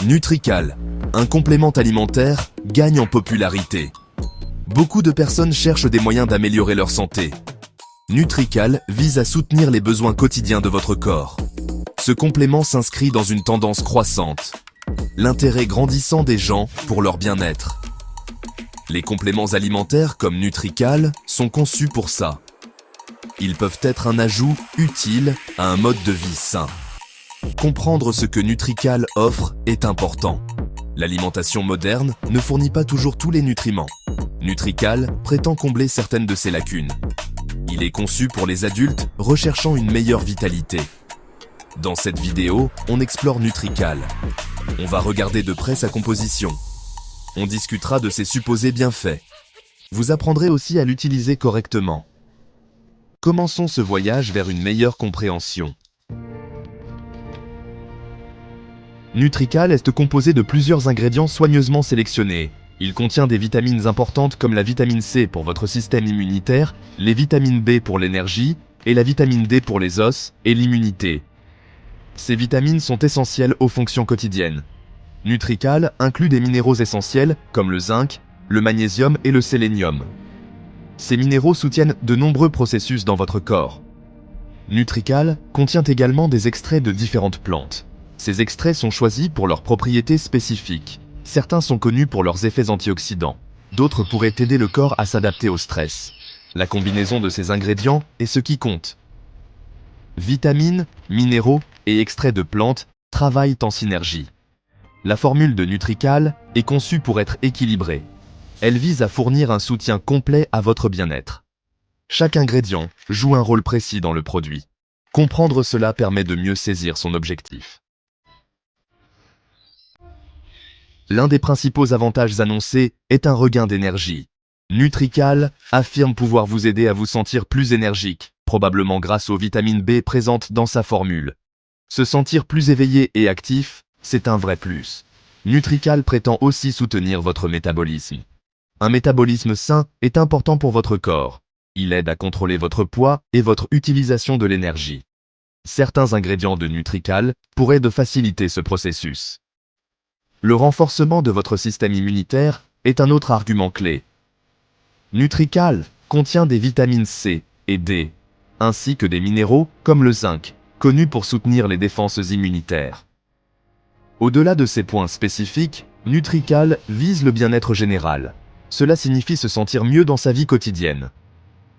Nutrical, un complément alimentaire, gagne en popularité. Beaucoup de personnes cherchent des moyens d'améliorer leur santé. Nutrical vise à soutenir les besoins quotidiens de votre corps. Ce complément s'inscrit dans une tendance croissante. L'intérêt grandissant des gens pour leur bien-être. Les compléments alimentaires comme Nutrical sont conçus pour ça. Ils peuvent être un ajout utile à un mode de vie sain. Comprendre ce que Nutrical offre est important. L'alimentation moderne ne fournit pas toujours tous les nutriments. Nutrical prétend combler certaines de ces lacunes. Il est conçu pour les adultes recherchant une meilleure vitalité. Dans cette vidéo, on explore Nutrical. On va regarder de près sa composition. On discutera de ses supposés bienfaits. Vous apprendrez aussi à l'utiliser correctement. Commençons ce voyage vers une meilleure compréhension. Nutrical est composé de plusieurs ingrédients soigneusement sélectionnés. Il contient des vitamines importantes comme la vitamine C pour votre système immunitaire, les vitamines B pour l'énergie et la vitamine D pour les os et l'immunité. Ces vitamines sont essentielles aux fonctions quotidiennes. Nutrical inclut des minéraux essentiels comme le zinc, le magnésium et le sélénium. Ces minéraux soutiennent de nombreux processus dans votre corps. Nutrical contient également des extraits de différentes plantes. Ces extraits sont choisis pour leurs propriétés spécifiques. Certains sont connus pour leurs effets antioxydants. D'autres pourraient aider le corps à s'adapter au stress. La combinaison de ces ingrédients est ce qui compte. Vitamines, minéraux et extraits de plantes travaillent en synergie. La formule de Nutrical est conçue pour être équilibrée. Elle vise à fournir un soutien complet à votre bien-être. Chaque ingrédient joue un rôle précis dans le produit. Comprendre cela permet de mieux saisir son objectif. L'un des principaux avantages annoncés est un regain d'énergie. Nutrical affirme pouvoir vous aider à vous sentir plus énergique, probablement grâce aux vitamines B présentes dans sa formule. Se sentir plus éveillé et actif, c'est un vrai plus. Nutrical prétend aussi soutenir votre métabolisme. Un métabolisme sain est important pour votre corps. Il aide à contrôler votre poids et votre utilisation de l'énergie. Certains ingrédients de Nutrical pourraient faciliter ce processus. Le renforcement de votre système immunitaire est un autre argument clé. Nutrical contient des vitamines C et D, ainsi que des minéraux comme le zinc, connus pour soutenir les défenses immunitaires. Au-delà de ces points spécifiques, Nutrical vise le bien-être général. Cela signifie se sentir mieux dans sa vie quotidienne.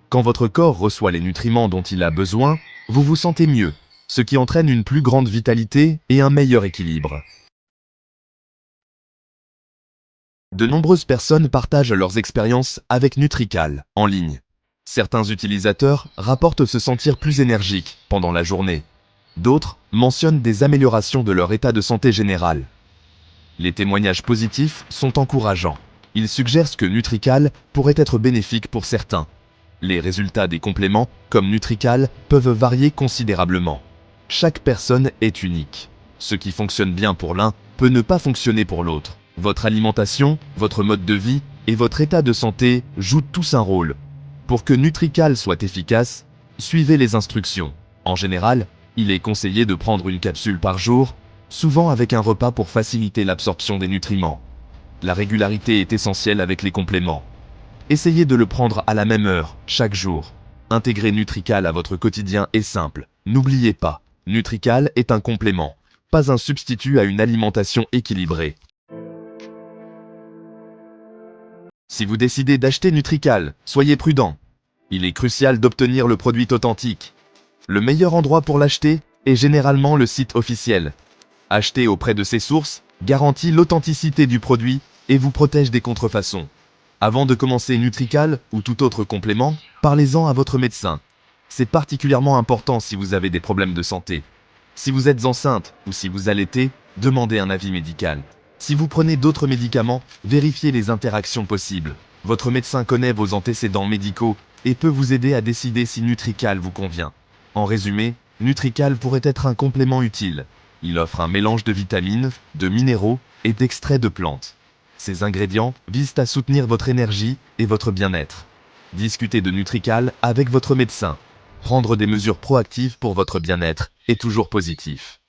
Quand votre corps reçoit les nutriments dont il a besoin, vous vous sentez mieux, ce qui entraîne une plus grande vitalité et un meilleur équilibre. De nombreuses personnes partagent leurs expériences avec Nutrical en ligne. Certains utilisateurs rapportent se sentir plus énergiques pendant la journée. D'autres mentionnent des améliorations de leur état de santé général. Les témoignages positifs sont encourageants. Ils suggèrent que Nutrical pourrait être bénéfique pour certains. Les résultats des compléments, comme Nutrical, peuvent varier considérablement. Chaque personne est unique. Ce qui fonctionne bien pour l'un peut ne pas fonctionner pour l'autre. Votre alimentation, votre mode de vie et votre état de santé jouent tous un rôle. Pour que Nutrical soit efficace, suivez les instructions. En général, il est conseillé de prendre une capsule par jour, souvent avec un repas pour faciliter l'absorption des nutriments. La régularité est essentielle avec les compléments. Essayez de le prendre à la même heure, chaque jour. Intégrer Nutrical à votre quotidien est simple. N'oubliez pas, Nutrical est un complément, pas un substitut à une alimentation équilibrée. Si vous décidez d'acheter Nutrical, soyez prudent. Il est crucial d'obtenir le produit authentique. Le meilleur endroit pour l'acheter est généralement le site officiel. Acheter auprès de ces sources garantit l'authenticité du produit et vous protège des contrefaçons. Avant de commencer Nutrical ou tout autre complément, parlez-en à votre médecin. C'est particulièrement important si vous avez des problèmes de santé. Si vous êtes enceinte ou si vous allaitez, demandez un avis médical. Si vous prenez d'autres médicaments, vérifiez les interactions possibles. Votre médecin connaît vos antécédents médicaux et peut vous aider à décider si Nutrical vous convient. En résumé, Nutrical pourrait être un complément utile. Il offre un mélange de vitamines, de minéraux et d'extraits de plantes. Ces ingrédients visent à soutenir votre énergie et votre bien-être. Discutez de Nutrical avec votre médecin. Prendre des mesures proactives pour votre bien-être est toujours positif.